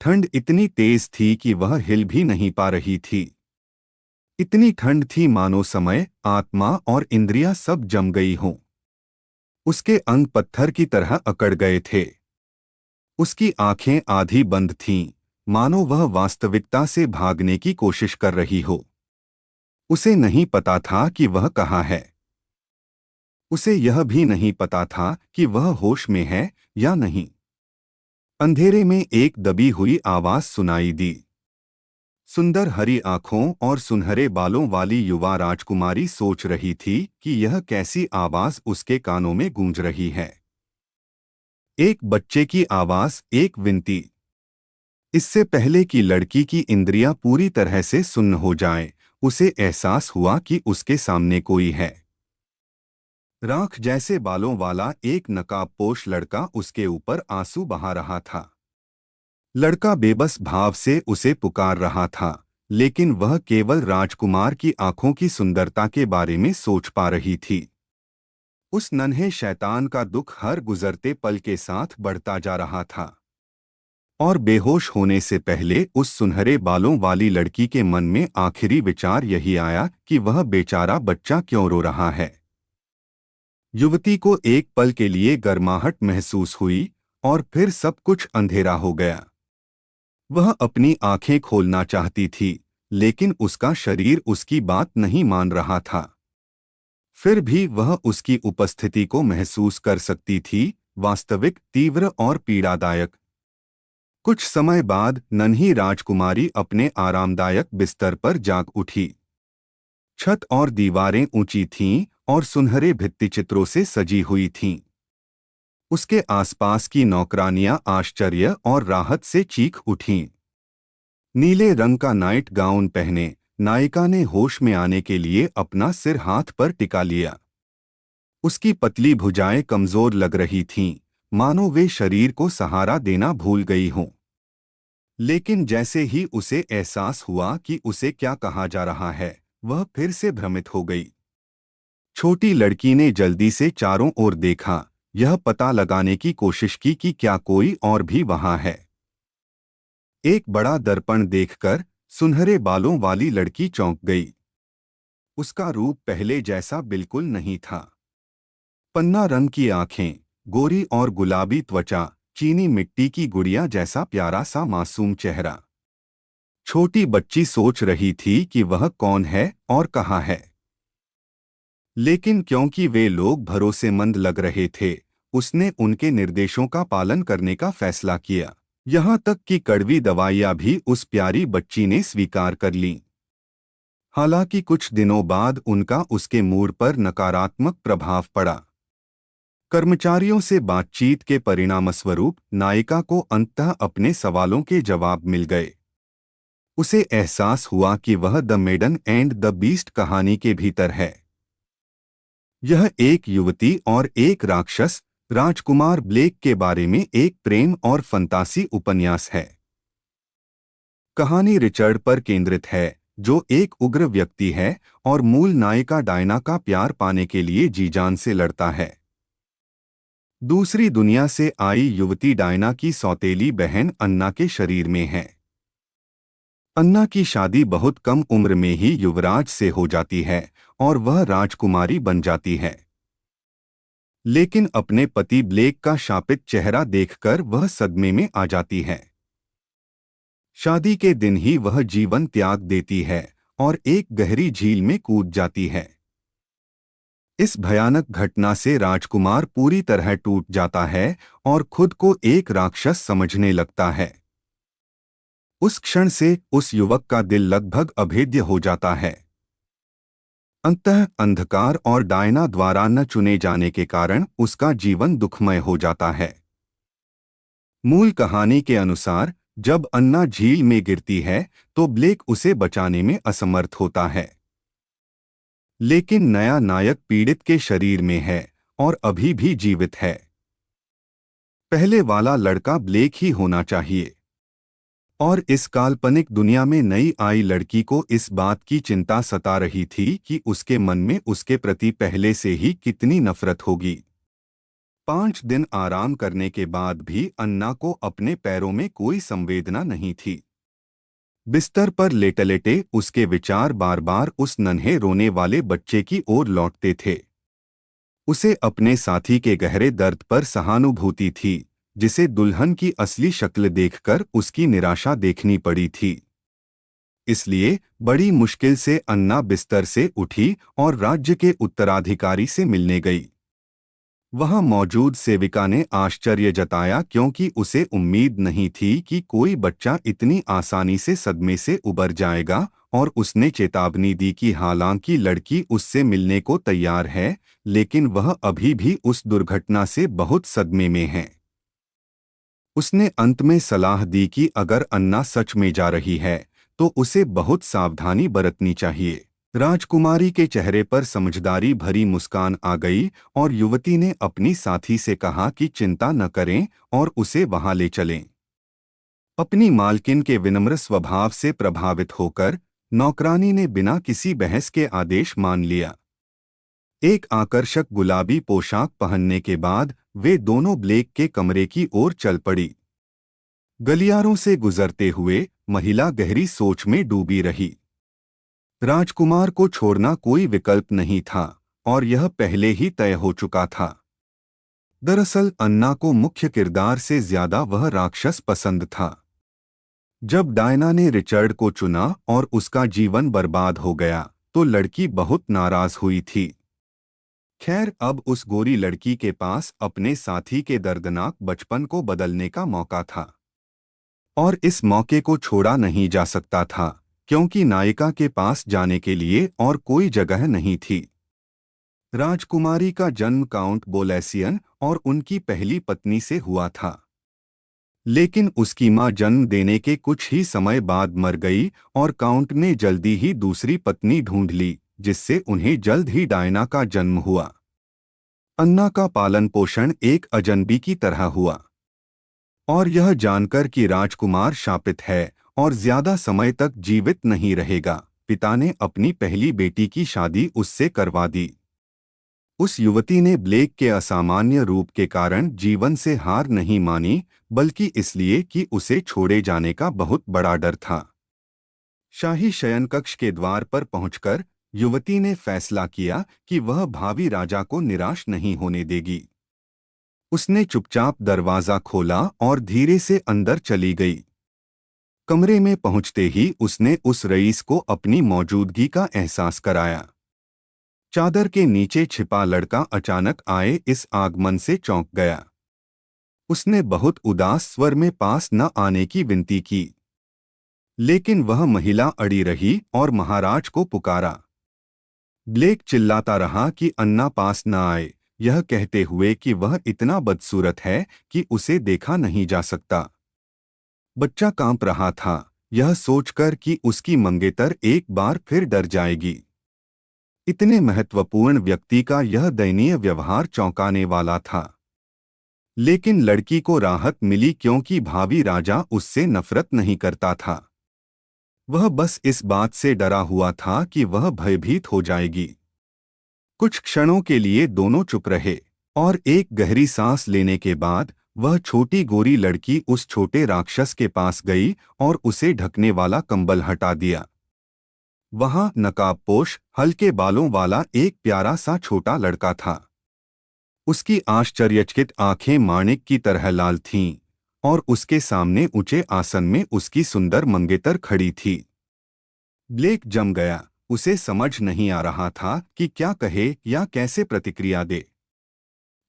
ठंड इतनी तेज थी कि वह हिल भी नहीं पा रही थी। इतनी ठंड थी मानो समय, आत्मा और इंद्रियां सब जम गई हों। उसके अंग पत्थर की तरह अकड़ गए थे। उसकी आंखें आधी बंद थीं, मानो वह वास्तविकता से भागने की कोशिश कर रही हो। उसे नहीं पता था कि वह कहाँ है। उसे यह भी नहीं पता था कि वह होश में है या नहीं। अंधेरे में एक दबी हुई आवाज सुनाई दी। सुंदर हरी आंखों और सुनहरे बालों वाली युवा राजकुमारी सोच रही थी कि यह कैसी आवाज उसके कानों में गूंज रही है। एक बच्चे की आवाज, एक विनती। इससे पहले कि लड़की की इंद्रियां पूरी तरह से सुन्न हो जाएं, उसे एहसास हुआ कि उसके सामने कोई है। राख जैसे बालों वाला एक नकाबपोश लड़का उसके ऊपर आंसू बहा रहा था। लड़का बेबस भाव से उसे पुकार रहा था, लेकिन वह केवल राजकुमार की आंखों की सुंदरता के बारे में सोच पा रही थी। उस नन्हे शैतान का दुख हर गुजरते पल के साथ बढ़ता जा रहा था। और बेहोश होने से पहले उस सुनहरे बालों वाली लड़की के मन में आखिरी विचार यही आया कि वह बेचारा बच्चा क्यों रो रहा है। युवती को एक पल के लिए गर्माहट महसूस हुई और फिर सब कुछ अंधेरा हो गया। वह अपनी आंखें खोलना चाहती थी, लेकिन उसका शरीर उसकी बात नहीं मान रहा था। फिर भी वह उसकी उपस्थिति को महसूस कर सकती थी, वास्तविक, तीव्र और पीड़ादायक। कुछ समय बाद नन्ही राजकुमारी अपने आरामदायक बिस्तर पर जाग उठी। छत और दीवारें ऊंची थीं और सुनहरे भित्तिचित्रों से सजी हुई थीं। उसके आसपास की नौकरानियां आश्चर्य और राहत से चीख उठीं। नीले रंग का नाइट गाउन पहने नायिका ने होश में आने के लिए अपना सिर हाथ पर टिका लिया। उसकी पतली भुजाएं कमजोर लग रही थीं, मानो वे शरीर को सहारा देना भूल गई हों। लेकिन जैसे ही उसे एहसास हुआ कि उसे क्या कहा जा रहा है, वह फिर से भ्रमित हो गई। छोटी लड़की ने जल्दी से चारों ओर देखा, यह पता लगाने की कोशिश की कि क्या कोई और भी वहां है। एक बड़ा दर्पण देखकर सुनहरे बालों वाली लड़की चौंक गई। उसका रूप पहले जैसा बिल्कुल नहीं था। पन्ना रंग की आंखें, गोरी और गुलाबी त्वचा, चीनी मिट्टी की गुड़िया जैसा प्यारा सा मासूम चेहरा। छोटी बच्ची सोच रही थी कि वह कौन है और कहाँ है। लेकिन क्योंकि वे लोग भरोसेमंद लग रहे थे, उसने उनके निर्देशों का पालन करने का फैसला किया। यहाँ तक कि कड़वी दवाइयाँ भी उस प्यारी बच्ची ने स्वीकार कर लीं। हालांकि कुछ दिनों बाद उनका उसके मूड पर नकारात्मक प्रभाव पड़ा। कर्मचारियों से बातचीत के परिणामस्वरूप नायिका को अंततः अपने सवालों के जवाब मिल गए। उसे एहसास हुआ कि वह the maiden and the beast कहानी के भीतर है। यह एक युवती और एक राक्षस, राजकुमार ब्लेक के बारे में एक प्रेम और फंतासी उपन्यास है। कहानी रिचर्ड पर केंद्रित है, जो एक उग्र व्यक्ति है और मूल नायिका डायना का प्यार पाने के लिए जी जान से लड़ता है। दूसरी दुनिया से आई युवती डायना की सौतेली बहन अन्ना के शरीर में है। अन्ना की शादी बहुत कम उम्र में ही युवराज से हो जाती है और वह राजकुमारी बन जाती है। लेकिन अपने पति ब्लेक का शापित चेहरा देखकर वह सदमे में आ जाती है। शादी के दिन ही वह जीवन त्याग देती है और एक गहरी झील में कूद जाती है। इस भयानक घटना से राजकुमार पूरी तरह टूट जाता है और खुद को एक राक्षस समझने लगता है। उस क्षण से उस युवक का दिल लगभग अभेद्य हो जाता है। अंततः अंधकार और डायना द्वारा न चुने जाने के कारण उसका जीवन दुखमय हो जाता है। मूल कहानी के अनुसार जब अन्ना झील में गिरती है तो ब्लेक उसे बचाने में असमर्थ होता है। लेकिन नया नायक पीड़ित के शरीर में है और अभी भी जीवित है। पहले वाला लड़का ब्लेक ही होना चाहिए। और इस काल्पनिक दुनिया में नई आई लड़की को इस बात की चिंता सता रही थी कि उसके मन में उसके प्रति पहले से ही कितनी नफरत होगी। 5 दिन आराम करने के बाद भी अन्ना को अपने पैरों में कोई संवेदना नहीं थी। बिस्तर पर लेटे लेटे उसके विचार बार बार उस नन्हे रोने वाले बच्चे की ओर लौटते थे। उसे अपने साथी के गहरे दर्द पर सहानुभूति थी, जिसे दुल्हन की असली शक्ल देखकर उसकी निराशा देखनी पड़ी थी। इसलिए बड़ी मुश्किल से अन्ना बिस्तर से उठी और राज्य के उत्तराधिकारी से मिलने गई। वहां मौजूद सेविका ने आश्चर्य जताया, क्योंकि उसे उम्मीद नहीं थी कि कोई बच्चा इतनी आसानी से सदमे से उबर जाएगा, और उसने चेतावनी दी कि हालांकि लड़की उससे मिलने को तैयार है, लेकिन वह अभी भी उस दुर्घटना से बहुत सदमे में है। उसने अंत में सलाह दी कि अगर अन्ना सच में जा रही है तो उसे बहुत सावधानी बरतनी चाहिए। राजकुमारी के चेहरे पर समझदारी भरी मुस्कान आ गई और युवती ने अपनी साथी से कहा कि चिंता न करें और उसे वहां ले चलें। अपनी मालकिन के विनम्र स्वभाव से प्रभावित होकर नौकरानी ने बिना किसी बहस के आदेश मान लिया। एक आकर्षक गुलाबी पोशाक पहनने के बाद वे दोनों ब्लेक के कमरे की ओर चल पड़ी। गलियारों से गुजरते हुए महिला गहरी सोच में डूबी रही। राजकुमार को छोड़ना कोई विकल्प नहीं था, और यह पहले ही तय हो चुका था। दरअसल अन्ना को मुख्य किरदार से ज्यादा वह राक्षस पसंद था। जब डायना ने रिचर्ड को चुना और उसका जीवन बर्बाद हो गया तो लड़की बहुत नाराज हुई थी। खैर, अब उस गोरी लड़की के पास अपने साथी के दर्दनाक बचपन को बदलने का मौका था, और इस मौके को छोड़ा नहीं जा सकता था, क्योंकि नायिका के पास जाने के लिए और कोई जगह नहीं थी। राजकुमारी का जन्म काउंट बोलेसियन और उनकी पहली पत्नी से हुआ था, लेकिन उसकी मां जन्म देने के कुछ ही समय बाद मर गई और काउंट ने जल्दी ही दूसरी पत्नी ढूंढ ली, जिससे उन्हें जल्द ही डायना का जन्म हुआ। अन्ना का पालन पोषण एक अजनबी की तरह हुआ, और यह जानकर कि राजकुमार शापित है और ज्यादा समय तक जीवित नहीं रहेगा, पिता ने अपनी पहली बेटी की शादी उससे करवा दी। उस युवती ने ब्लेक के असामान्य रूप के कारण जीवन से हार नहीं मानी, बल्कि इसलिए कि उसे छोड़े जाने का बहुत बड़ा डर था। शाही शयनकक्ष के द्वार पर पहुंचकर युवती ने फैसला किया कि वह भावी राजा को निराश नहीं होने देगी। उसने चुपचाप दरवाजा खोला और धीरे से अंदर चली गई। कमरे में पहुंचते ही उसने उस रईस को अपनी मौजूदगी का एहसास कराया। चादर के नीचे छिपा लड़का अचानक आए इस आगमन से चौंक गया। उसने बहुत उदास स्वर में पास न आने की विनती की, लेकिन वह महिला अड़ी रही और महाराज को पुकारा। ब्लेक चिल्लाता रहा कि अन्ना पास न आए, यह कहते हुए कि वह इतना बदसूरत है कि उसे देखा नहीं जा सकता। बच्चा कांप रहा था, यह सोचकर कि उसकी मंगेतर एक बार फिर डर जाएगी। इतने महत्वपूर्ण व्यक्ति का यह दयनीय व्यवहार चौंकाने वाला था। लेकिन लड़की को राहत मिली, क्योंकि भावी राजा उससे नफरत नहीं करता था। वह बस इस बात से डरा हुआ था कि वह भयभीत हो जाएगी। कुछ क्षणों के लिए दोनों चुप रहे, और एक गहरी सांस लेने के बाद वह छोटी गोरी लड़की उस छोटे राक्षस के पास गई और उसे ढकने वाला कंबल हटा दिया। वहां नकाबपोश हल्के बालों वाला एक प्यारा सा छोटा लड़का था। उसकी आश्चर्यचकित आंखें माणिक की तरह लाल थीं, और उसके सामने ऊंचे आसन में उसकी सुंदर मंगेतर खड़ी थी। ब्लेक जम गया। उसे समझ नहीं आ रहा था कि क्या कहे या कैसे प्रतिक्रिया दे।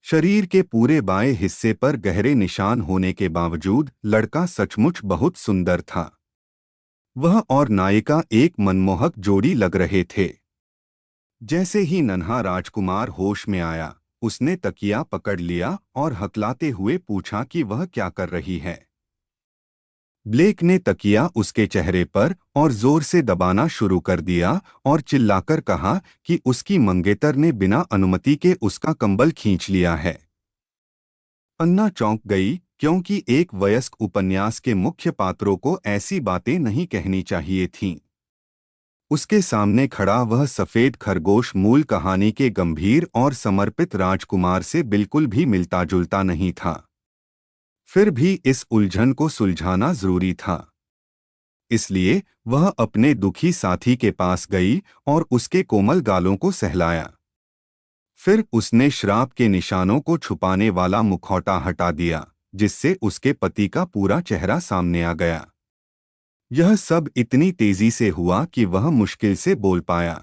शरीर के पूरे बाएं हिस्से पर गहरे निशान होने के बावजूद लड़का सचमुच बहुत सुंदर था। वह और नायिका एक मनमोहक जोड़ी लग रहे थे। जैसे ही नन्हा राजकुमार होश में आया, उसने तकिया पकड़ लिया और हकलाते हुए पूछा कि वह क्या कर रही है। ब्लेक ने तकिया उसके चेहरे पर और जोर से दबाना शुरू कर दिया और चिल्लाकर कहा कि उसकी मंगेतर ने बिना अनुमति के उसका कंबल खींच लिया है। अन्ना चौंक गई, क्योंकि एक वयस्क उपन्यास के मुख्य पात्रों को ऐसी बातें नहीं कहनी चाहिए थीं। उसके सामने खड़ा वह सफेद खरगोश मूल कहानी के गंभीर और समर्पित राजकुमार से बिल्कुल भी मिलता जुलता नहीं था। फिर भी इस उलझन को सुलझाना जरूरी था। इसलिए वह अपने दुखी साथी के पास गई और उसके कोमल गालों को सहलाया। फिर उसने श्राप के निशानों को छुपाने वाला मुखौटा हटा दिया, जिससे उसके पति का पूरा चेहरा सामने आ गया। यह सब इतनी तेजी से हुआ कि वह मुश्किल से बोल पाया।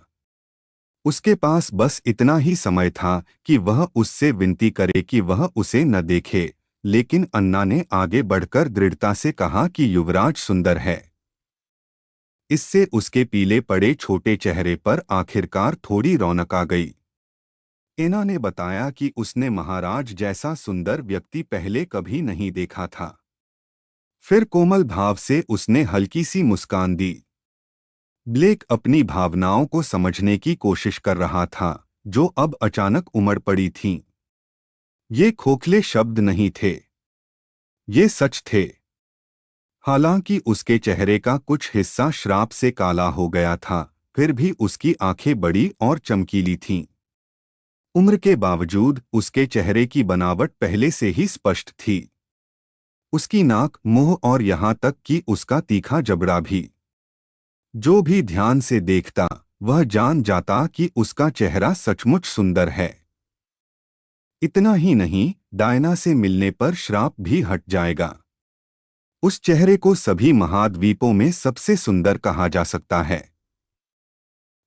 उसके पास बस इतना ही समय था कि वह उससे विनती करे कि वह उसे न देखे, लेकिन अन्ना ने आगे बढ़कर दृढ़ता से कहा कि युवराज सुंदर है। इससे उसके पीले पड़े छोटे चेहरे पर आखिरकार थोड़ी रौनक आ गई। एना ने बताया कि उसने महाराज जैसा सुंदर व्यक्ति पहले कभी नहीं देखा था। फिर कोमल भाव से उसने हल्की सी मुस्कान दी। ब्लेक अपनी भावनाओं को समझने की कोशिश कर रहा था, जो अब अचानक उमड़ पड़ी थीं। ये खोखले शब्द नहीं थे, ये सच थे। हालांकि उसके चेहरे का कुछ हिस्सा श्राप से काला हो गया था, फिर भी उसकी आंखें बड़ी और चमकीली थीं। उम्र के बावजूद उसके चेहरे की बनावट पहले से ही स्पष्ट थी। उसकी नाक, मुंह और यहाँ तक कि उसका तीखा जबड़ा भी। जो भी ध्यान से देखता वह जान जाता कि उसका चेहरा सचमुच सुंदर है। इतना ही नहीं, डायना से मिलने पर श्राप भी हट जाएगा। उस चेहरे को सभी महाद्वीपों में सबसे सुंदर कहा जा सकता है।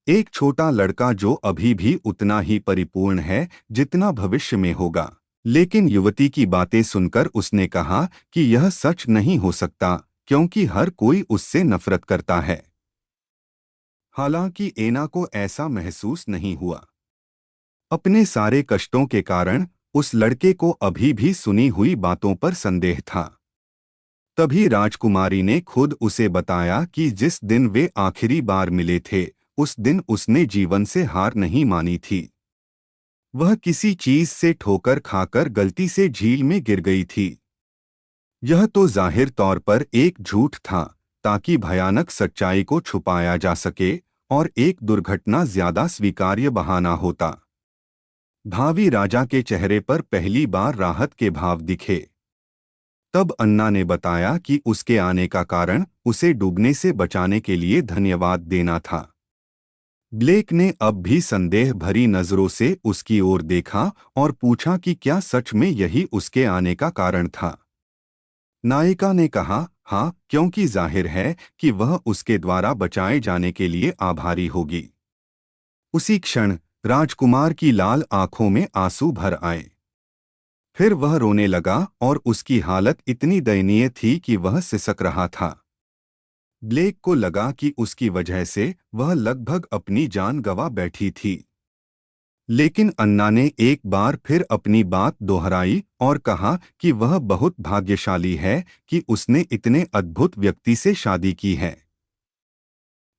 एक छोटा लड़का जो अभी भी उतना ही परिपूर्ण है जितना भविष्य में होगा। लेकिन युवती की बातें सुनकर उसने कहा कि यह सच नहीं हो सकता, क्योंकि हर कोई उससे नफरत करता है। हालांकि एना को ऐसा महसूस नहीं हुआ। अपने सारे कष्टों के कारण उस लड़के को अभी भी सुनी हुई बातों पर संदेह था। तभी राजकुमारी ने खुद उसे बताया कि जिस दिन वे आखिरी बार मिले थे, उस दिन उसने जीवन से हार नहीं मानी थी। वह किसी चीज से ठोकर खाकर गलती से झील में गिर गई थी। यह तो जाहिर तौर पर एक झूठ था, ताकि भयानक सच्चाई को छुपाया जा सके और एक दुर्घटना ज्यादा स्वीकार्य बहाना होता। भावी राजा के चेहरे पर पहली बार राहत के भाव दिखे। तब अन्ना ने बताया कि उसके आने का कारण उसे डूबने से बचाने के लिए धन्यवाद देना था। ब्लेक ने अब भी संदेह भरी नजरों से उसकी ओर देखा और पूछा कि क्या सच में यही उसके आने का कारण था। नायिका ने कहा, हाँ, क्योंकि जाहिर है कि वह उसके द्वारा बचाए जाने के लिए आभारी होगी। उसी क्षण राजकुमार की लाल आंखों में आंसू भर आए। फिर वह रोने लगा और उसकी हालत इतनी दयनीय थी कि वह सिसक रहा था। ब्लेक को लगा कि उसकी वजह से वह लगभग अपनी जान गंवा बैठी थी। लेकिन अन्ना ने एक बार फिर अपनी बात दोहराई और कहा कि वह बहुत भाग्यशाली है कि उसने इतने अद्भुत व्यक्ति से शादी की है।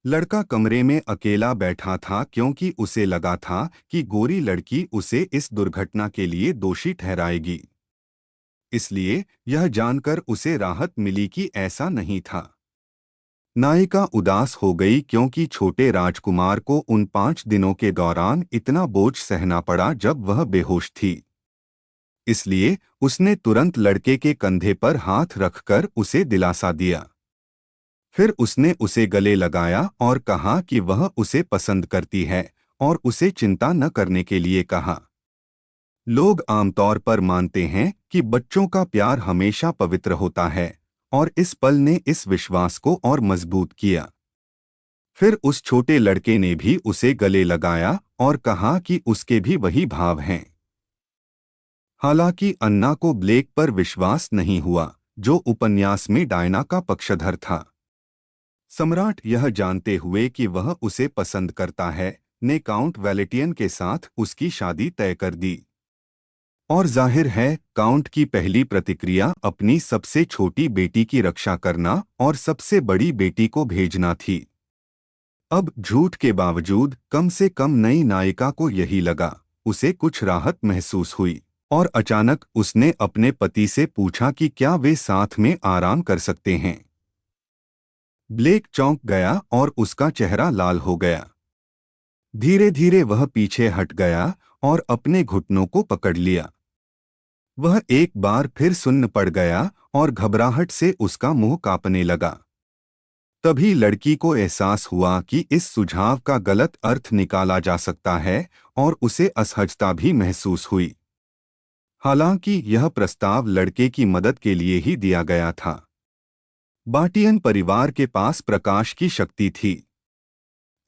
लड़का कमरे में अकेला बैठा था क्योंकि उसे लगा था कि गोरी लड़की उसे इस दुर्घटना के लिए दोषी ठहराएगी। इसलिए यह जानकर उसे राहत मिली कि ऐसा नहीं था। नायिका उदास हो गई क्योंकि छोटे राजकुमार को उन 5 दिनों के दौरान इतना बोझ सहना पड़ा जब वह बेहोश थी। इसलिए उसने तुरंत लड़के के कंधे पर हाथ रखकर उसे दिलासा दिया। फिर उसने उसे गले लगाया और कहा कि वह उसे पसंद करती है और उसे चिंता न करने के लिए कहा। लोग आमतौर पर मानते हैं कि बच्चों का प्यार हमेशा पवित्र होता है, और इस पल ने इस विश्वास को और मजबूत किया। फिर उस छोटे लड़के ने भी उसे गले लगाया और कहा कि उसके भी वही भाव हैं। हालांकि अन्ना को ब्लेक पर विश्वास नहीं हुआ, जो उपन्यास में डायना का पक्षधर था। सम्राट यह जानते हुए कि वह उसे पसंद करता है, ने काउंट वैलेटियन के साथ उसकी शादी तय कर दी। और जाहिर है, काउंट की पहली प्रतिक्रिया अपनी सबसे छोटी बेटी की रक्षा करना और सबसे बड़ी बेटी को भेजना थी। अब झूठ के बावजूद कम से कम नई नायिका को यही लगा, उसे कुछ राहत महसूस हुई, और अचानक उसने अपने पति से पूछा कि क्या वे साथ में आराम कर सकते हैं। ब्लेक चौंक गया और उसका चेहरा लाल हो गया। धीरे धीरे वह पीछे हट गया और अपने घुटनों को पकड़ लिया। वह एक बार फिर सुन्न पड़ गया और घबराहट से उसका मुंह कांपने लगा। तभी लड़की को एहसास हुआ कि इस सुझाव का गलत अर्थ निकाला जा सकता है और उसे असहजता भी महसूस हुई। हालांकि यह प्रस्ताव लड़के की मदद के लिए ही दिया गया था। बाटियन परिवार के पास प्रकाश की शक्ति थी।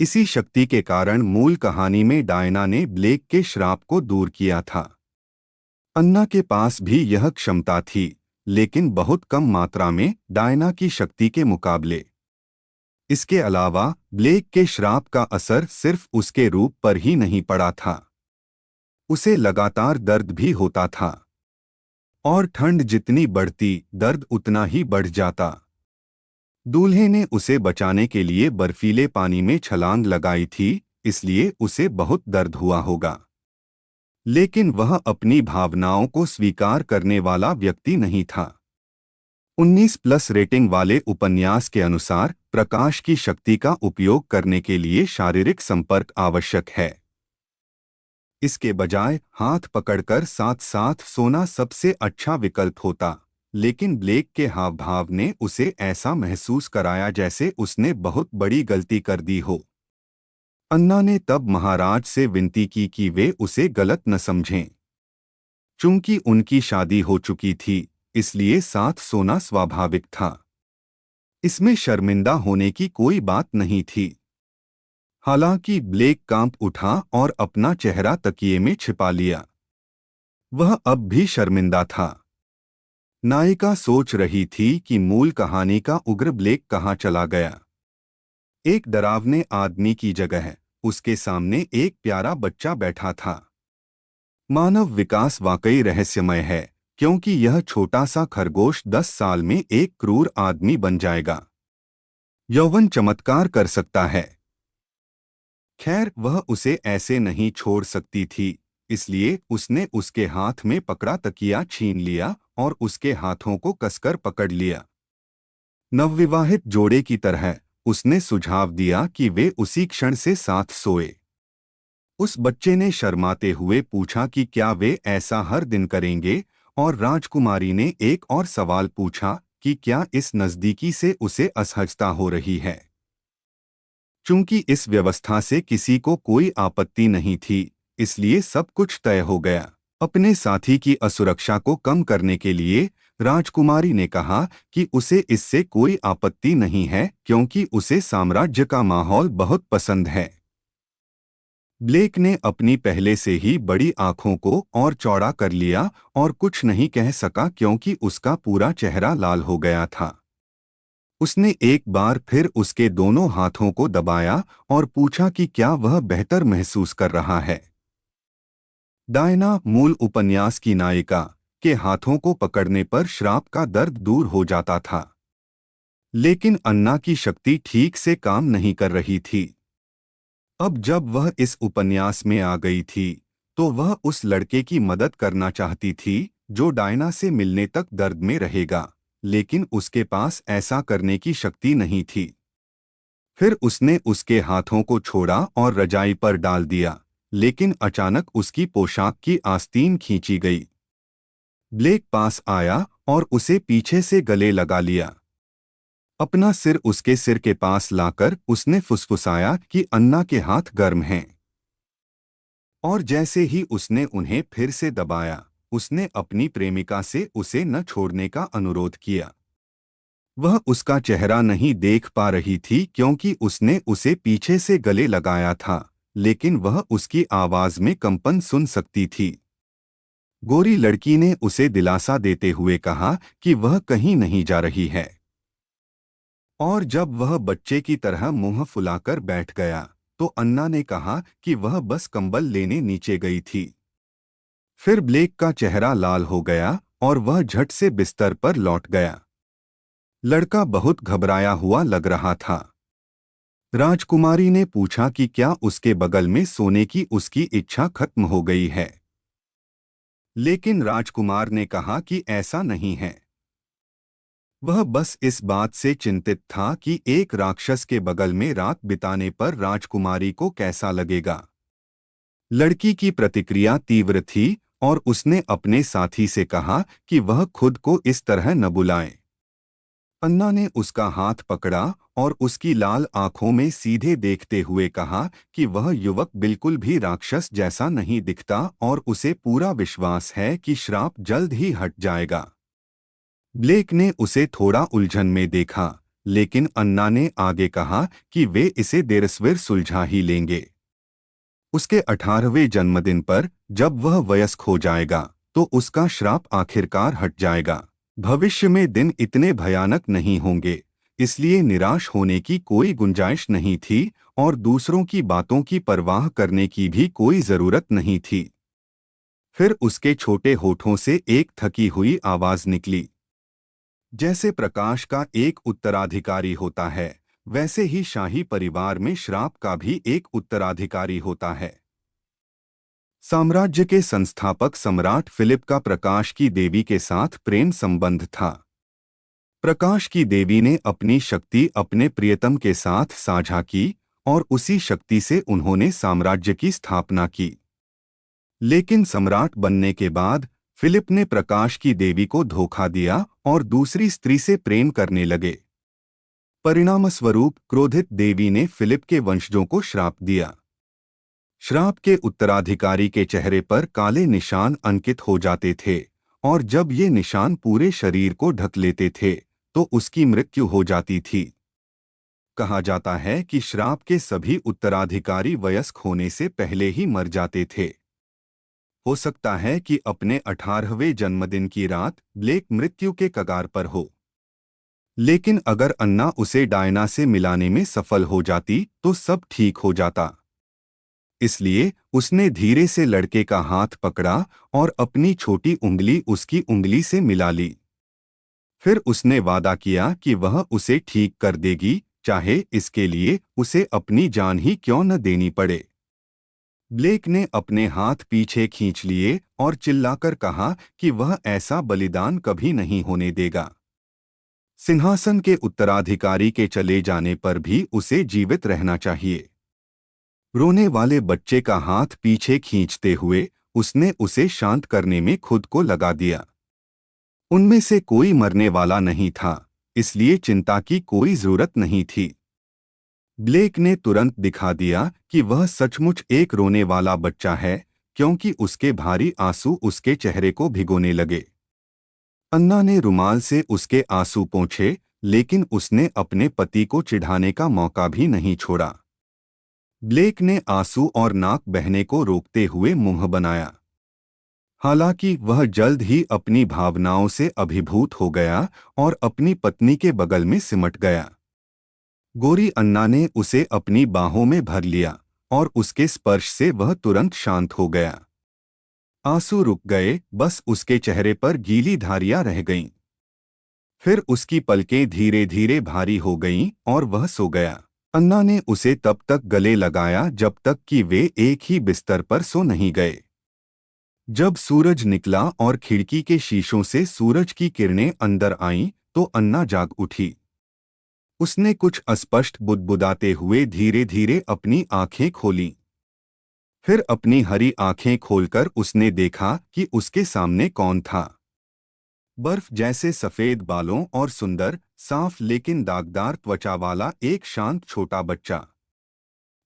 इसी शक्ति के कारण मूल कहानी में डायना ने ब्लेक के श्राप को दूर किया था। अन्ना के पास भी यह क्षमता थी, लेकिन बहुत कम मात्रा में डायना की शक्ति के मुकाबले। इसके अलावा ब्लेक के श्राप का असर सिर्फ उसके रूप पर ही नहीं पड़ा था। उसे लगातार दर्द भी होता था, और ठंड जितनी बढ़ती दर्द उतना ही बढ़ जाता। दूल्हे ने उसे बचाने के लिए बर्फीले पानी में छलांग लगाई थी, इसलिए उसे बहुत दर्द हुआ होगा। लेकिन वह अपनी भावनाओं को स्वीकार करने वाला व्यक्ति नहीं था। 19+ रेटिंग वाले उपन्यास के अनुसार प्रकाश की शक्ति का उपयोग करने के लिए शारीरिक संपर्क आवश्यक है। इसके बजाय हाथ पकड़कर साथ साथ सोना सबसे अच्छा विकल्प होता, लेकिन ब्लेक के हाव भाव ने उसे ऐसा महसूस कराया जैसे उसने बहुत बड़ी गलती कर दी हो। अन्ना ने तब महाराज से विनती की कि वे उसे गलत न समझें। चूंकि उनकी शादी हो चुकी थी, इसलिए साथ सोना स्वाभाविक था। इसमें शर्मिंदा होने की कोई बात नहीं थी। हालांकि ब्लेक कांप उठा और अपना चेहरा तकिए में छिपा लिया। वह अब भी शर्मिंदा था। नायिका सोच रही थी कि मूल कहानी का उग्र ब्लेक कहाँ चला गया। एक डरावने आदमी की जगह उसके सामने एक प्यारा बच्चा बैठा था। मानव विकास वाकई रहस्यमय है, क्योंकि यह छोटा सा खरगोश 10 साल में एक क्रूर आदमी बन जाएगा। यौवन चमत्कार कर सकता है। खैर, वह उसे ऐसे नहीं छोड़ सकती थी, इसलिए उसने उसके हाथ में पकड़ा तकिया छीन लिया और उसके हाथों को कसकर पकड़ लिया। नवविवाहित जोड़े की तरह उसने सुझाव दिया कि वे उसी क्षण से साथ सोए। उस बच्चे ने शर्माते हुए पूछा कि क्या वे ऐसा हर दिन करेंगे, और राजकुमारी ने एक और सवाल पूछा कि क्या इस नज़दीकी से उसे असहजता हो रही है। चूंकि इस व्यवस्था से किसी को कोई आपत्ति नहीं थी, इसलिए सब कुछ तय हो गया। अपने साथी की असुरक्षा को कम करने के लिए राजकुमारी ने कहा कि उसे इससे कोई आपत्ति नहीं है, क्योंकि उसे साम्राज्य का माहौल बहुत पसंद है। ब्लेक ने अपनी पहले से ही बड़ी आंखों को और चौड़ा कर लिया और कुछ नहीं कह सका, क्योंकि उसका पूरा चेहरा लाल हो गया था। उसने एक बार फिर उसके दोनों हाथों को दबाया और पूछा कि क्या वह बेहतर महसूस कर रहा है। डायना, मूल उपन्यास की नायिका, के हाथों को पकड़ने पर श्राप का दर्द दूर हो जाता था। लेकिन अन्ना की शक्ति ठीक से काम नहीं कर रही थी। अब जब वह इस उपन्यास में आ गई थी, तो वह उस लड़के की मदद करना चाहती थी जो डायना से मिलने तक दर्द में रहेगा, लेकिन उसके पास ऐसा करने की शक्ति नहीं थी। फिर उसने उसके हाथों को छोड़ा और रजाई पर डाल दिया, लेकिन अचानक उसकी पोशाक की आस्तीन खींची गई। ब्लेक पास आया और उसे पीछे से गले लगा लिया। अपना सिर उसके सिर के पास लाकर उसने फुसफुसाया कि अन्ना के हाथ गर्म हैं। और जैसे ही उसने उन्हें फिर से दबाया, उसने अपनी प्रेमिका से उसे न छोड़ने का अनुरोध किया। वह उसका चेहरा नहीं देख पा रही थी, क्योंकि उसने उसे पीछे से गले लगाया था, लेकिन वह उसकी आवाज में कंपन सुन सकती थी। गोरी लड़की ने उसे दिलासा देते हुए कहा कि वह कहीं नहीं जा रही है। और जब वह बच्चे की तरह मुंह फुलाकर बैठ गया, तो अन्ना ने कहा कि वह बस कंबल लेने नीचे गई थी। फिर ब्लेक का चेहरा लाल हो गया और वह झट से बिस्तर पर लौट गया। लड़का बहुत घबराया हुआ लग रहा था। राजकुमारी ने पूछा कि क्या उसके बगल में सोने की उसकी इच्छा खत्म हो गई है, लेकिन राजकुमार ने कहा कि ऐसा नहीं है। वह बस इस बात से चिंतित था कि एक राक्षस के बगल में रात बिताने पर राजकुमारी को कैसा लगेगा। लड़की की प्रतिक्रिया तीव्र थी और उसने अपने साथी से कहा कि वह खुद को इस तरह न बुलाए। अन्ना ने उसका हाथ पकड़ा और उसकी लाल आंखों में सीधे देखते हुए कहा कि वह युवक बिल्कुल भी राक्षस जैसा नहीं दिखता और उसे पूरा विश्वास है कि श्राप जल्द ही हट जाएगा। ब्लेक ने उसे थोड़ा उलझन में देखा, लेकिन अन्ना ने आगे कहा कि वे इसे देरस्विर सुलझा ही लेंगे। उसके 18वें जन्मदिन पर जब वह वयस्क हो जाएगा तो उसका श्राप आखिरकार हट जाएगा। भविष्य में दिन इतने भयानक नहीं होंगे, इसलिए निराश होने की कोई गुंजाइश नहीं थी और दूसरों की बातों की परवाह करने की भी कोई जरूरत नहीं थी। फिर उसके छोटे होठों से एक थकी हुई आवाज निकली। जैसे प्रकाश का एक उत्तराधिकारी होता है, वैसे ही शाही परिवार में श्राप का भी एक उत्तराधिकारी होता है। साम्राज्य के संस्थापक सम्राट फिलिप का प्रकाश की देवी के साथ प्रेम संबंध था। प्रकाश की देवी ने अपनी शक्ति अपने प्रियतम के साथ साझा की और उसी शक्ति से उन्होंने साम्राज्य की स्थापना की। लेकिन सम्राट बनने के बाद फिलिप ने प्रकाश की देवी को धोखा दिया और दूसरी स्त्री से प्रेम करने लगे। परिणामस्वरूप क्रोधित देवी ने फिलिप के वंशजों को श्राप दिया। श्राप के उत्तराधिकारी के चेहरे पर काले निशान अंकित हो जाते थे और जब ये निशान पूरे शरीर को ढक लेते थे तो उसकी मृत्यु हो जाती थी। कहा जाता है कि श्राप के सभी उत्तराधिकारी वयस्क होने से पहले ही मर जाते थे। हो सकता है कि अपने 18वें जन्मदिन की रात ब्लेक मृत्यु के कगार पर हो, लेकिन अगर अन्ना उसे डायना से मिलाने में सफल हो जाती तो सब ठीक हो जाता। इसलिए उसने धीरे से लड़के का हाथ पकड़ा और अपनी छोटी उंगली उसकी उंगली से मिला ली। फिर उसने वादा किया कि वह उसे ठीक कर देगी, चाहे इसके लिए उसे अपनी जान ही क्यों न देनी पड़े। ब्लेक ने अपने हाथ पीछे खींच लिए और चिल्लाकर कहा कि वह ऐसा बलिदान कभी नहीं होने देगा। सिंहासन के उत्तराधिकारी के चले जाने पर भी उसे जीवित रहना चाहिए। रोने वाले बच्चे का हाथ पीछे खींचते हुए उसने उसे शांत करने में खुद को लगा दिया। उनमें से कोई मरने वाला नहीं था, इसलिए चिंता की कोई जरूरत नहीं थी। ब्लेक ने तुरंत दिखा दिया कि वह सचमुच एक रोने वाला बच्चा है, क्योंकि उसके भारी आंसू उसके चेहरे को भिगोने लगे। अन्ना ने रुमाल से उसके आंसू पोंछे, लेकिन उसने अपने पति को चिढ़ाने का मौका भी नहीं छोड़ा। ब्लेक ने आंसू और नाक बहने को रोकते हुए मुंह बनाया। हालांकि वह जल्द ही अपनी भावनाओं से अभिभूत हो गया और अपनी पत्नी के बगल में सिमट गया। गोरी अन्ना ने उसे अपनी बाहों में भर लिया और उसके स्पर्श से वह तुरंत शांत हो गया। आंसू रुक गए, बस उसके चेहरे पर गीली धारियां रह गईं। फिर उसकी पलकें धीरे धीरे भारी हो गईं और वह सो गया। अन्ना ने उसे तब तक गले लगाया जब तक कि वे एक ही बिस्तर पर सो नहीं गए। जब सूरज निकला और खिड़की के शीशों से सूरज की किरणें अंदर आईं तो अन्ना जाग उठी। उसने कुछ अस्पष्ट बुदबुदाते हुए धीरे धीरे अपनी आंखें खोलीं। फिर अपनी हरी आंखें खोलकर उसने देखा कि उसके सामने कौन था। बर्फ जैसे सफेद बालों और सुंदर, साफ लेकिन दागदार त्वचा वाला एक शांत छोटा बच्चा।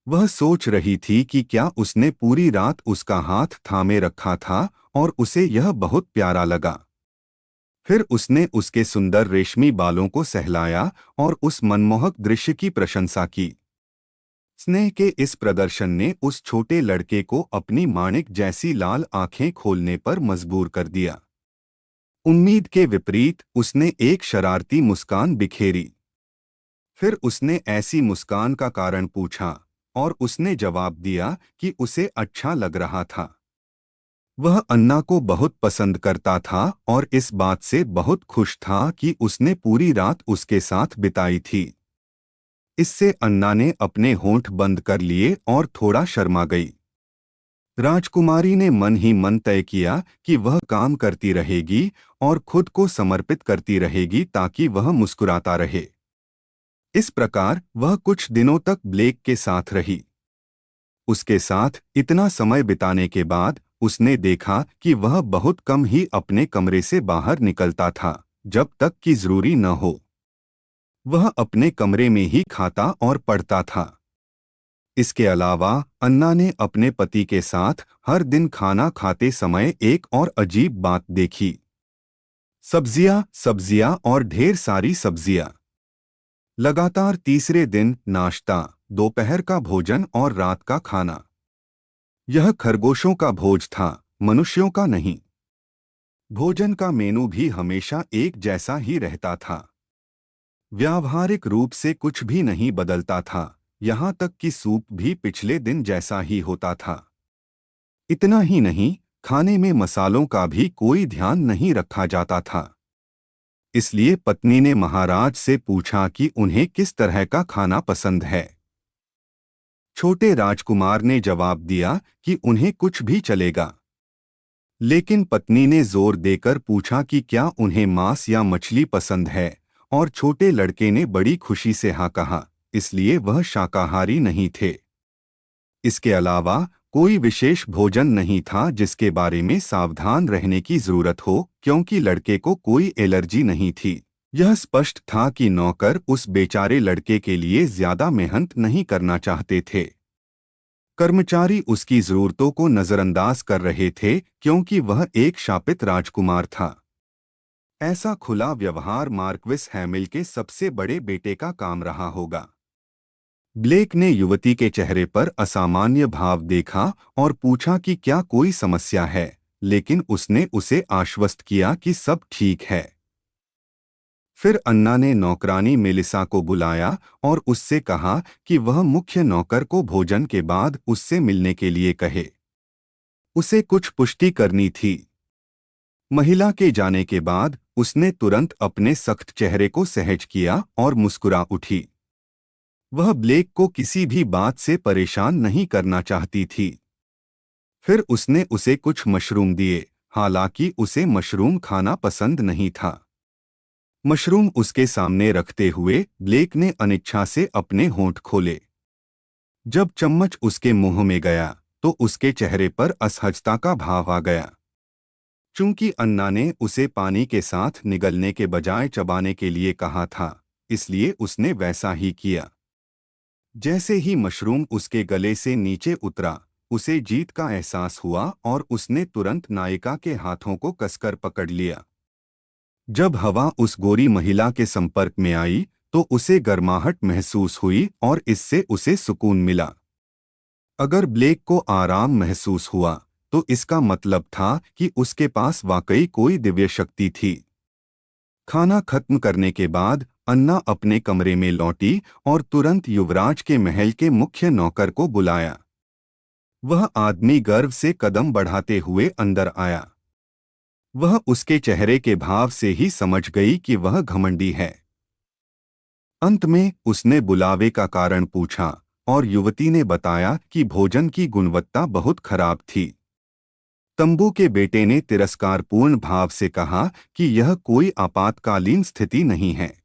वह सोच रही थी कि क्या उसने पूरी रात उसका हाथ थामे रखा था और उसे यह बहुत प्यारा लगा। फिर उसने उसके सुंदर रेशमी बालों को सहलाया और उस मनमोहक दृश्य की प्रशंसा की। स्नेह के इस प्रदर्शन ने उस छोटे लड़के को अपनी माणिक जैसी लाल आंखें खोलने पर मजबूर कर दिया। उम्मीद के विपरीत उसने एक शरारती मुस्कान बिखेरी। फिर उसने ऐसी मुस्कान का कारण पूछा और उसने जवाब दिया कि उसे अच्छा लग रहा था। वह अन्ना को बहुत पसंद करता था और इस बात से बहुत खुश था कि उसने पूरी रात उसके साथ बिताई थी। इससे अन्ना ने अपने होंठ बंद कर लिए और थोड़ा शर्मा गई। राजकुमारी ने मन ही मन तय किया कि वह काम करती रहेगी और खुद को समर्पित करती रहेगी ताकि वह मुस्कुराता रहे। इस प्रकार वह कुछ दिनों तक ब्लेक के साथ रही। उसके साथ इतना समय बिताने के बाद उसने देखा कि वह बहुत कम ही अपने कमरे से बाहर निकलता था, जब तक कि जरूरी न हो। वह अपने कमरे में ही खाता और पढ़ता था। इसके अलावा अन्ना ने अपने पति के साथ हर दिन खाना खाते समय एक और अजीब बात देखी। सब्जियां, सब्जियां और ढेर सारी सब्जियां। लगातार तीसरे दिन नाश्ता, दोपहर का भोजन और रात का खाना। यह खरगोशों का भोज था, मनुष्यों का नहीं। भोजन का मेनू भी हमेशा एक जैसा ही रहता था। व्यावहारिक रूप से कुछ भी नहीं बदलता था, यहाँ तक कि सूप भी पिछले दिन जैसा ही होता था। इतना ही नहीं, खाने में मसालों का भी कोई ध्यान नहीं रखा जाता था। इसलिए पत्नी ने महाराज से पूछा कि उन्हें किस तरह का खाना पसंद है। छोटे राजकुमार ने जवाब दिया कि उन्हें कुछ भी चलेगा। लेकिन पत्नी ने जोर देकर पूछा कि क्या उन्हें मांस या मछली पसंद है, और छोटे लड़के ने बड़ी खुशी से हाँ कहा, इसलिए वह शाकाहारी नहीं थे। इसके अलावा कोई विशेष भोजन नहीं था जिसके बारे में सावधान रहने की जरूरत हो, क्योंकि लड़के को कोई एलर्जी नहीं थी। यह स्पष्ट था कि नौकर उस बेचारे लड़के के लिए ज्यादा मेहनत नहीं करना चाहते थे। कर्मचारी उसकी जरूरतों को नजरअंदाज कर रहे थे क्योंकि वह एक शापित राजकुमार था। ऐसा खुला व्यवहार मार्क्विस हैमिल के सबसे बड़े बेटे का काम रहा होगा। ब्लेक ने युवती के चेहरे पर असामान्य भाव देखा और पूछा कि क्या कोई समस्या है, लेकिन उसने उसे आश्वस्त किया कि सब ठीक है। फिर अन्ना ने नौकरानी मेलिसा को बुलाया और उससे कहा कि वह मुख्य नौकर को भोजन के बाद उससे मिलने के लिए कहे। उसे कुछ पुष्टि करनी थी। महिला के जाने के बाद उसने तुरंत अपने सख्त चेहरे को सहज किया और मुस्कुरा उठी। वह ब्लेक को किसी भी बात से परेशान नहीं करना चाहती थी। फिर उसने उसे कुछ मशरूम दिए, हालांकि उसे मशरूम खाना पसंद नहीं था। मशरूम उसके सामने रखते हुए ब्लेक ने अनिच्छा से अपने होंठ खोले। जब चम्मच उसके मुंह में गया तो उसके चेहरे पर असहजता का भाव आ गया। चूंकि अन्ना ने उसे पानी के साथ निगलने के बजाय चबाने के लिए कहा था, इसलिए उसने वैसा ही किया। जैसे ही मशरूम उसके गले से नीचे उतरा, उसे जीत का एहसास हुआ और उसने तुरंत नायिका के हाथों को कसकर पकड़ लिया। जब हवा उस गोरी महिला के संपर्क में आई तो उसे गर्माहट महसूस हुई और इससे उसे सुकून मिला। अगर ब्लेक को आराम महसूस हुआ तो इसका मतलब था कि उसके पास वाकई कोई दिव्य शक्ति थी। खाना खत्म करने के बाद अन्ना अपने कमरे में लौटी और तुरंत युवराज के महल के मुख्य नौकर को बुलाया। वह आदमी गर्व से कदम बढ़ाते हुए अंदर आया। वह उसके चेहरे के भाव से ही समझ गई कि वह घमंडी है। अंत में उसने बुलावे का कारण पूछा और युवती ने बताया कि भोजन की गुणवत्ता बहुत खराब थी। तंबू के बेटे ने तिरस्कारपूर्ण भाव से कहा कि यह कोई आपातकालीन स्थिति नहीं है।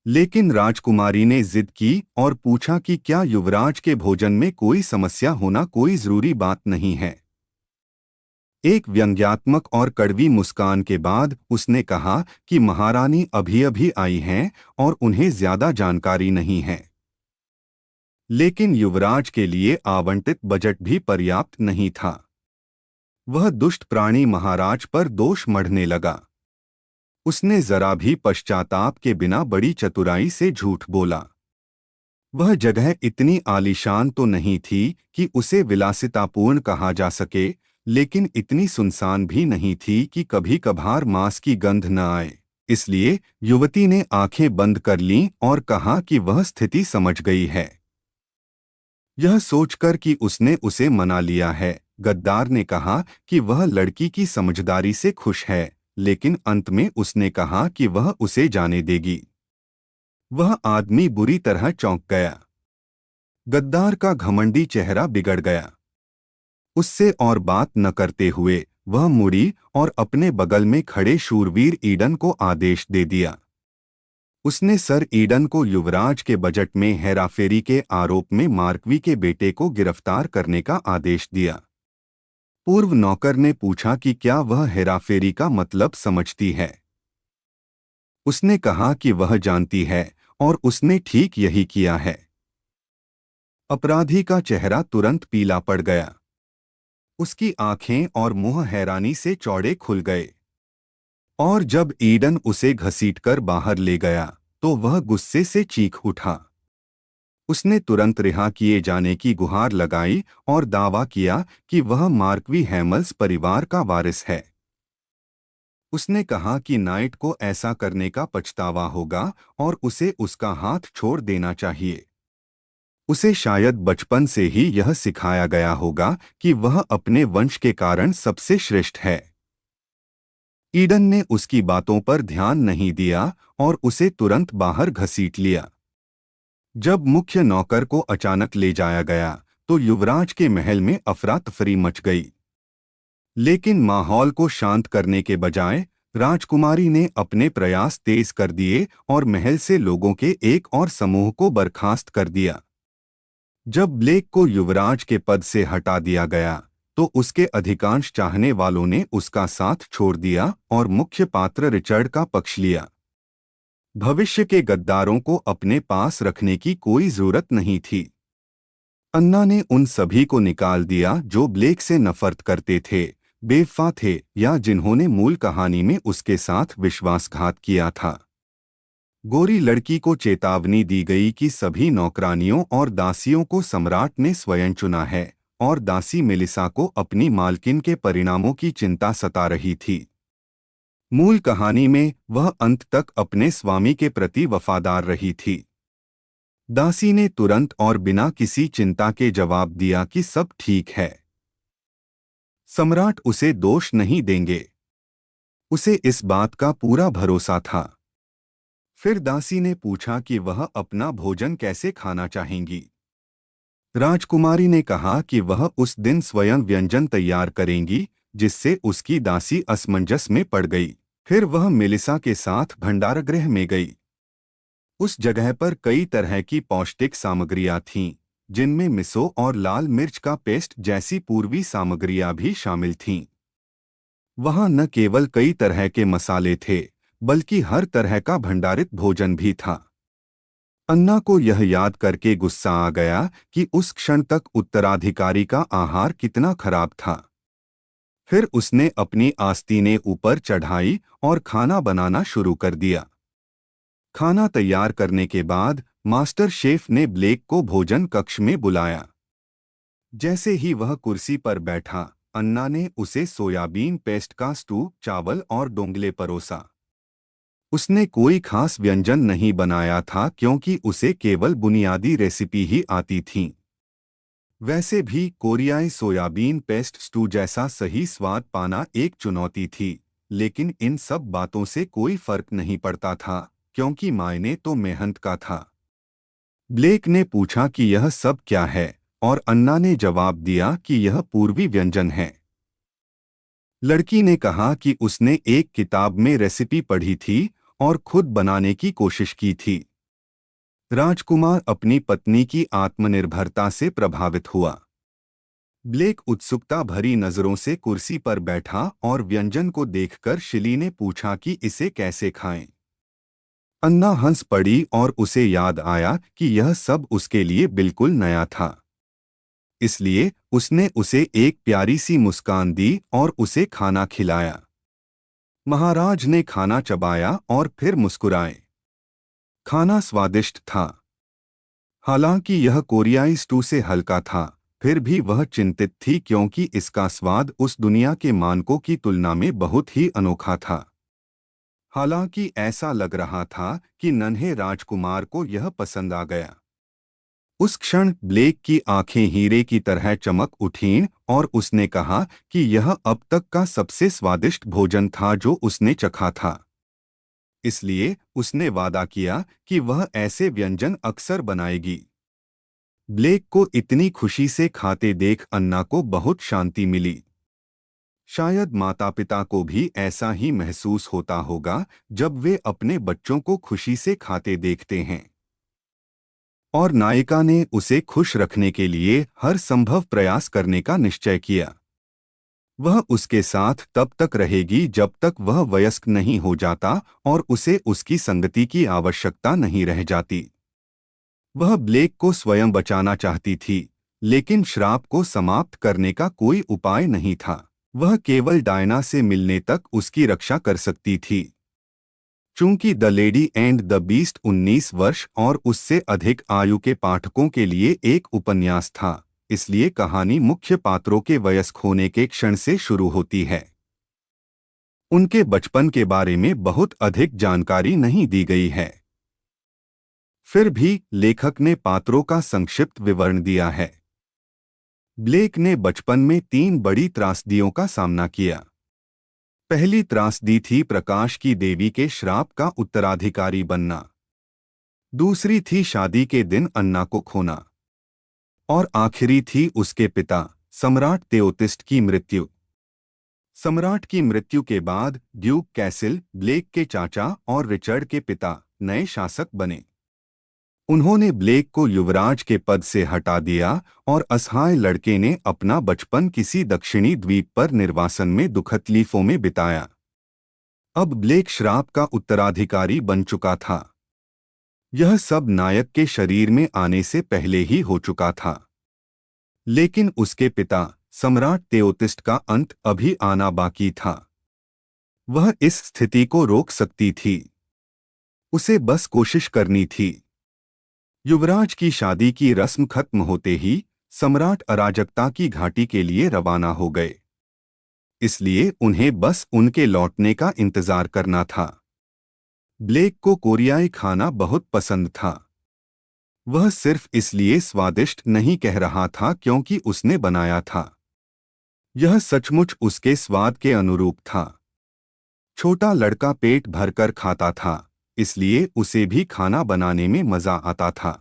लेकिन राजकुमारी ने जिद की और पूछा कि क्या युवराज के भोजन में कोई समस्या होना कोई जरूरी बात नहीं है। एक व्यंग्यात्मक और कड़वी मुस्कान के बाद उसने कहा कि महारानी अभी-अभी आई हैं और उन्हें ज्यादा जानकारी नहीं है। लेकिन युवराज के लिए आवंटित बजट भी पर्याप्त नहीं था। वह दुष्ट प्राणी महाराज पर दोष मढ़ने लगा। उसने जरा भी पश्चाताप के बिना बड़ी चतुराई से झूठ बोला। वह जगह इतनी आलीशान तो नहीं थी कि उसे विलासितापूर्ण कहा जा सके, लेकिन इतनी सुनसान भी नहीं थी कि कभी कभार मांस की गंध न आए। इसलिए युवती ने आंखें बंद कर लीं और कहा कि वह स्थिति समझ गई है। यह सोचकर कि उसने उसे मना लिया है, गद्दार ने कहा कि वह लड़की की समझदारी से खुश है, लेकिन अंत में उसने कहा कि वह उसे जाने देगी। वह आदमी बुरी तरह चौंक गया। गद्दार का घमंडी चेहरा बिगड़ गया। उससे और बात न करते हुए वह मुड़ी और अपने बगल में खड़े शूरवीर ईडन को आदेश दे दिया। उसने सर ईडन को युवराज के बजट में हेराफेरी के आरोप में मार्कवी के बेटे को गिरफ्तार करने का आदेश दिया। पूर्व नौकर ने पूछा कि क्या वह हेराफेरी का मतलब समझती है। उसने कहा कि वह जानती है और उसने ठीक यही किया है। अपराधी का चेहरा तुरंत पीला पड़ गया। उसकी आंखें और मुंह हैरानी से चौड़े खुल गए। और जब ईडन उसे घसीटकर बाहर ले गया तो वह गुस्से से चीख उठा। उसने तुरंत रिहा किए जाने की गुहार लगाई और दावा किया कि वह मार्कवी हैमल्स परिवार का वारिस है। उसने कहा कि नाइट को ऐसा करने का पछतावा होगा और उसे उसका हाथ छोड़ देना चाहिए। उसे शायद बचपन से ही यह सिखाया गया होगा कि वह अपने वंश के कारण सबसे श्रेष्ठ है। ईडन ने उसकी बातों पर ध्यान नहीं दिया और उसे तुरंत बाहर घसीट लिया। जब मुख्य नौकर को अचानक ले जाया गया तो युवराज के महल में अफरा तफरी मच गई। लेकिन माहौल को शांत करने के बजाय राजकुमारी ने अपने प्रयास तेज कर दिए और महल से लोगों के एक और समूह को बर्खास्त कर दिया। जब ब्लेक को युवराज के पद से हटा दिया गया तो उसके अधिकांश चाहने वालों ने उसका साथ छोड़ दिया और मुख्य पात्र रिचर्ड का पक्ष लिया। भविष्य के गद्दारों को अपने पास रखने की कोई जरूरत नहीं थी। अन्ना ने उन सभी को निकाल दिया जो ब्लेक से नफरत करते थे, बेवफा थे या जिन्होंने मूल कहानी में उसके साथ विश्वासघात किया था। गोरी लड़की को चेतावनी दी गई कि सभी नौकरानियों और दासियों को सम्राट ने स्वयं चुना है और दासी मेलिसा को अपनी मालकिन के परिणामों की चिंता सता रही थी। मूल कहानी में वह अंत तक अपने स्वामी के प्रति वफादार रही थी। दासी ने तुरंत और बिना किसी चिंता के जवाब दिया कि सब ठीक है। सम्राट उसे दोष नहीं देंगे। उसे इस बात का पूरा भरोसा था। फिर दासी ने पूछा कि वह अपना भोजन कैसे खाना चाहेंगी। राजकुमारी ने कहा कि वह उस दिन स्वयं व्यंजन तैयार करेंगी, जिससे उसकी दासी असमंजस में पड़ गई। फिर वह मेलिसा के साथ भंडारगृह में गई। उस जगह पर कई तरह की पौष्टिक सामग्रियां थीं, जिनमें मिसो और लाल मिर्च का पेस्ट जैसी पूर्वी सामग्रियां भी शामिल थीं। वहां न केवल कई तरह के मसाले थे, बल्कि हर तरह का भंडारित भोजन भी था। अन्ना को यह याद करके गुस्सा आ गया कि उस क्षण तक उत्तराधिकारी का आहार कितना खराब था। फिर उसने अपनी आस्तीनें ऊपर चढ़ाई और खाना बनाना शुरू कर दिया। खाना तैयार करने के बाद मास्टर शेफ ने ब्लेक को भोजन कक्ष में बुलाया। जैसे ही वह कुर्सी पर बैठा, अन्ना ने उसे सोयाबीन पेस्ट का स्टू, चावल और डोंगले परोसा। उसने कोई खास व्यंजन नहीं बनाया था क्योंकि उसे केवल बुनियादी रेसिपी ही आती थी। वैसे भी कोरियाई सोयाबीन पेस्ट स्टू जैसा सही स्वाद पाना एक चुनौती थी, लेकिन इन सब बातों से कोई फर्क नहीं पड़ता था क्योंकि मायने तो मेहनत का था। ब्लेक ने पूछा कि यह सब क्या है और अन्ना ने जवाब दिया कि यह पूर्वी व्यंजन है। लड़की ने कहा कि उसने एक किताब में रेसिपी पढ़ी थी और खुद बनाने की कोशिश की थी। राजकुमार अपनी पत्नी की आत्मनिर्भरता से प्रभावित हुआ। ब्लेक उत्सुकता भरी नजरों से कुर्सी पर बैठा और व्यंजन को देखकर शिली ने पूछा कि इसे कैसे खाएं। अन्ना हंस पड़ी और उसे याद आया कि यह सब उसके लिए बिल्कुल नया था। इसलिए उसने उसे एक प्यारी सी मुस्कान दी और उसे खाना खिलाया। महाराज ने खाना चबाया और फिर मुस्कुराए। खाना स्वादिष्ट था। हालांकि यह कोरियाई स्टू से हल्का था, फिर भी वह चिंतित थी क्योंकि इसका स्वाद उस दुनिया के मानकों की तुलना में बहुत ही अनोखा था। हालांकि ऐसा लग रहा था कि नन्हे राजकुमार को यह पसंद आ गया। उस क्षण ब्लेक की आंखें हीरे की तरह चमक उठीं और उसने कहा कि यह अब तक का सबसे स्वादिष्ट भोजन था जो उसने चखा था। इसलिए उसने वादा किया कि वह ऐसे व्यंजन अक्सर बनाएगी। ब्लेक को इतनी खुशी से खाते देख अन्ना को बहुत शांति मिली। शायद माता पिता को भी ऐसा ही महसूस होता होगा जब वे अपने बच्चों को खुशी से खाते देखते हैं। और नायिका ने उसे खुश रखने के लिए हर संभव प्रयास करने का निश्चय किया। वह उसके साथ तब तक रहेगी जब तक वह वयस्क नहीं हो जाता और उसे उसकी संगति की आवश्यकता नहीं रह जाती। वह ब्लेक को स्वयं बचाना चाहती थी, लेकिन श्राप को समाप्त करने का कोई उपाय नहीं था। वह केवल डायना से मिलने तक उसकी रक्षा कर सकती थी। चूंकि the lady and the beast 19 वर्ष और उससे अधिक आयु के पाठकों के लिए एक उपन्यास था, इसलिए कहानी मुख्य पात्रों के वयस्क होने के क्षण से शुरू होती है। उनके बचपन के बारे में बहुत अधिक जानकारी नहीं दी गई है। फिर भी लेखक ने पात्रों का संक्षिप्त विवरण दिया है। ब्लेक ने बचपन में 3 बड़ी त्रासदियों का सामना किया। पहली त्रासदी थी प्रकाश की देवी के श्राप का उत्तराधिकारी बनना। दूसरी थी शादी के दिन अन्ना को खोना। और आखिरी थी उसके पिता सम्राट तेओतिस्ट की मृत्यु। सम्राट की मृत्यु के बाद ड्यूक कैसिल, ब्लेक के चाचा और रिचर्ड के पिता, नए शासक बने। उन्होंने ब्लेक को युवराज के पद से हटा दिया और असहाय लड़के ने अपना बचपन किसी दक्षिणी द्वीप पर निर्वासन में दुखतकलीफों में बिताया। अब ब्लेक श्राप का उत्तराधिकारी बन चुका था। यह सब नायक के शरीर में आने से पहले ही हो चुका था। लेकिन उसके पिता सम्राट तेओतिस्ट का अंत अभी आना बाकी था। वह इस स्थिति को रोक सकती थी। उसे बस कोशिश करनी थी। युवराज की शादी की रस्म खत्म होते ही सम्राट अराजकता की घाटी के लिए रवाना हो गए। इसलिए उन्हें बस उनके लौटने का इंतजार करना था। ब्लेक को कोरियाई खाना बहुत पसंद था। वह सिर्फ इसलिए स्वादिष्ट नहीं कह रहा था क्योंकि उसने बनाया था। यह सचमुच उसके स्वाद के अनुरूप था। छोटा लड़का पेट भरकर खाता था, इसलिए उसे भी खाना बनाने में मजा आता था।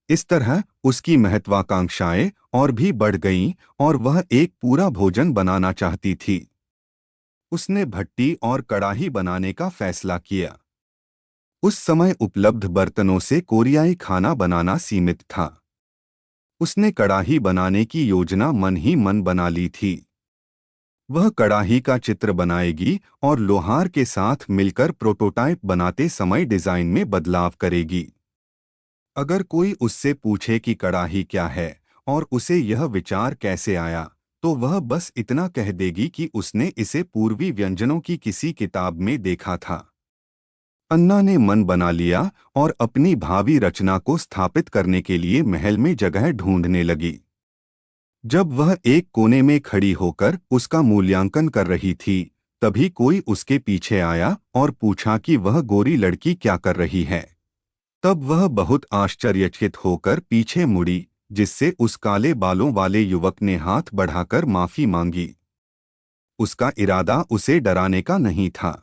इस तरह उसकी महत्वाकांक्षाएं और भी बढ़ गईं और वह एक पूरा भोजन बनाना चाहती थी। उसने भट्टी और कड़ाही बनाने का फैसला किया। उस समय उपलब्ध बर्तनों से कोरियाई खाना बनाना सीमित था। उसने कड़ाही बनाने की योजना मन ही मन बना ली थी। वह कड़ाही का चित्र बनाएगी और लोहार के साथ मिलकर प्रोटोटाइप बनाते समय डिजाइन में बदलाव करेगी। अगर कोई उससे पूछे कि कड़ाही क्या है और उसे यह विचार कैसे आया, तो वह बस इतना कह देगी कि उसने इसे पूर्वी व्यंजनों की किसी किताब में देखा था। अन्ना ने मन बना लिया और अपनी भावी रचना को स्थापित करने के लिए महल में जगह ढूंढने लगी। जब वह एक कोने में खड़ी होकर उसका मूल्यांकन कर रही थी, तभी कोई उसके पीछे आया और पूछा कि वह गोरी लड़की क्या कर रही है। तब वह बहुत आश्चर्यचकित होकर पीछे मुड़ी, जिससे उस काले बालों वाले युवक ने हाथ बढ़ाकर माफी मांगी। उसका इरादा उसे डराने का नहीं था।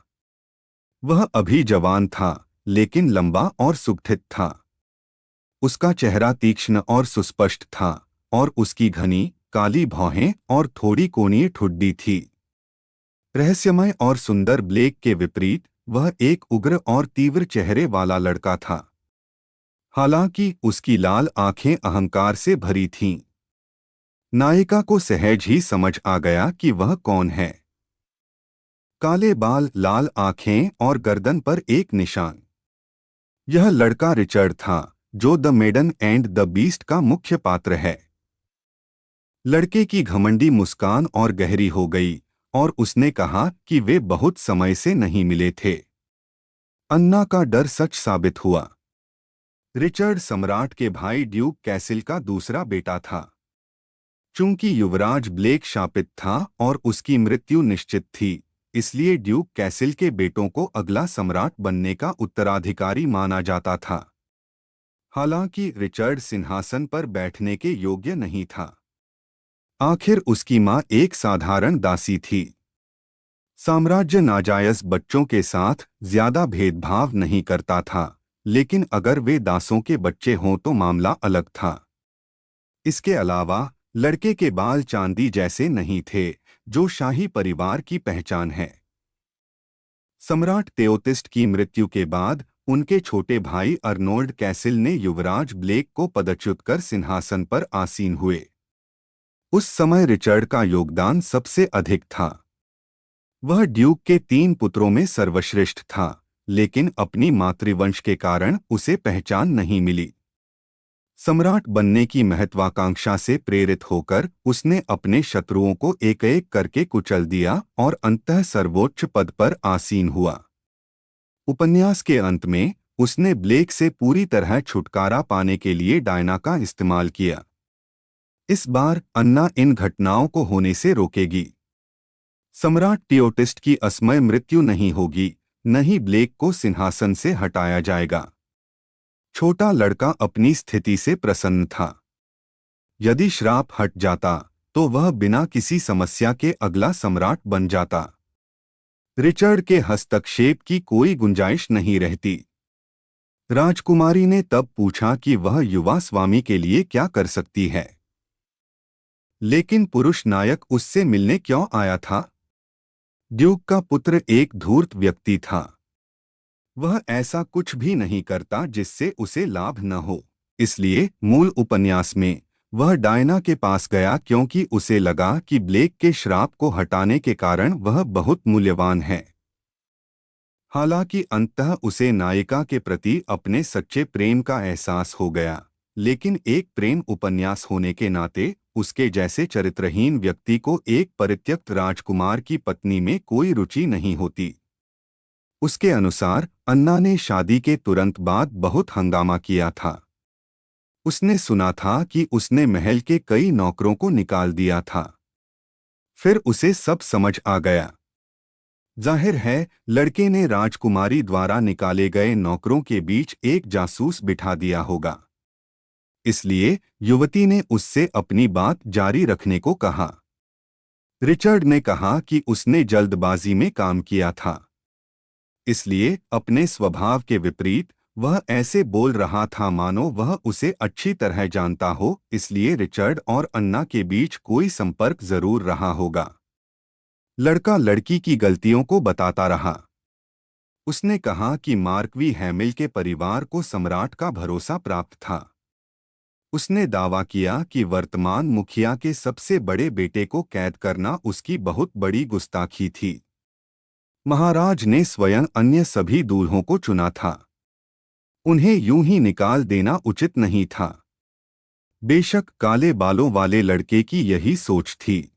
वह अभी जवान था, लेकिन लंबा और सुगठित था। उसका चेहरा तीक्ष्ण और सुस्पष्ट था और उसकी घनी काली भौहें और थोड़ी कोणीय ठुड्डी थी। रहस्यमय और सुंदर ब्लेक के विपरीत वह एक उग्र और तीव्र चेहरे वाला लड़का था। हालांकि उसकी लाल आंखें अहंकार से भरी थीं। नायिका को सहज ही समझ आ गया कि वह कौन है। काले बाल, लाल आंखें और गर्दन पर एक निशान। यह लड़का रिचर्ड था, जो the maiden and the beast का मुख्य पात्र है। लड़के की घमंडी मुस्कान और गहरी हो गई और उसने कहा कि वे बहुत समय से नहीं मिले थे। अन्ना का डर सच साबित हुआ। रिचर्ड सम्राट के भाई ड्यूक कैसिल का दूसरा बेटा था। चूंकि युवराज ब्लेक शापित था और उसकी मृत्यु निश्चित थी, इसलिए ड्यूक कैसिल के बेटों को अगला सम्राट बनने का उत्तराधिकारी माना जाता था। हालांकि रिचर्ड सिंहासन पर बैठने के योग्य नहीं था। आखिर उसकी मां एक साधारण दासी थी। साम्राज्य नाजायज बच्चों के साथ ज्यादा भेदभाव नहीं करता था, लेकिन अगर वे दासों के बच्चे हों तो मामला अलग था। इसके अलावा लड़के के बाल चांदी जैसे नहीं थे, जो शाही परिवार की पहचान है। सम्राट तेओतिस्ट की मृत्यु के बाद उनके छोटे भाई अर्नोल्ड कैसिल ने युवराज ब्लेक को पदच्युत कर सिंहासन पर आसीन हुए। उस समय रिचर्ड का योगदान सबसे अधिक था। वह ड्यूक के 3 पुत्रों में सर्वश्रेष्ठ था, लेकिन अपनी मातृवंश के कारण उसे पहचान नहीं मिली। सम्राट बनने की महत्वाकांक्षा से प्रेरित होकर उसने अपने शत्रुओं को एक एक करके कुचल दिया और अंततः सर्वोच्च पद पर आसीन हुआ। उपन्यास के अंत में उसने ब्लेक से पूरी तरह छुटकारा पाने के लिए डायना का इस्तेमाल किया। इस बार अन्ना इन घटनाओं को होने से रोकेगी। सम्राट टियोटिस्ट की असमय मृत्यु नहीं होगी, न ही ब्लेक को सिंहासन से हटाया जाएगा। छोटा लड़का अपनी स्थिति से प्रसन्न था। यदि श्राप हट जाता तो वह बिना किसी समस्या के अगला सम्राट बन जाता। रिचर्ड के हस्तक्षेप की कोई गुंजाइश नहीं रहती। राजकुमारी ने तब पूछा कि वह युवा स्वामी के लिए क्या कर सकती है। लेकिन पुरुष नायक उससे मिलने क्यों आया था? ड्यूक का पुत्र एक धूर्त व्यक्ति था। वह ऐसा कुछ भी नहीं करता जिससे उसे लाभ न हो। इसलिए मूल उपन्यास में वह डायना के पास गया क्योंकि उसे लगा कि ब्लेक के श्राप को हटाने के कारण वह बहुत मूल्यवान है। हालांकि अंततः उसे नायिका के प्रति अपने सच्चे प्रेम का एहसास हो गया, लेकिन एक प्रेम उपन्यास होने के नाते उसके जैसे चरित्रहीन व्यक्ति को एक परित्यक्त राजकुमार की पत्नी में कोई रुचि नहीं होती। उसके अनुसार अन्ना ने शादी के तुरंत बाद बहुत हंगामा किया था। उसने सुना था कि उसने महल के कई नौकरों को निकाल दिया था। फिर उसे सब समझ आ गया। जाहिर है लड़के ने राजकुमारी द्वारा निकाले गए नौकरों के बीच एक जासूस बिठा दिया होगा। इसलिए युवती ने उससे अपनी बात जारी रखने को कहा। रिचर्ड ने कहा कि उसने जल्दबाजी में काम किया था, इसलिए अपने स्वभाव के विपरीत वह ऐसे बोल रहा था मानो वह उसे अच्छी तरह जानता हो। इसलिए रिचर्ड और अन्ना के बीच कोई संपर्क जरूर रहा होगा। लड़का लड़की की गलतियों को बताता रहा। उसने कहा कि मार्कवी हैमिल के परिवार को सम्राट का भरोसा प्राप्त था। उसने दावा किया कि वर्तमान मुखिया के सबसे बड़े बेटे को कैद करना उसकी बहुत बड़ी गुस्ताखी थी। महाराज ने स्वयं अन्य सभी दूल्हों को चुना था। उन्हें यूं ही निकाल देना उचित नहीं था। बेशक काले बालों वाले लड़के की यही सोच थी।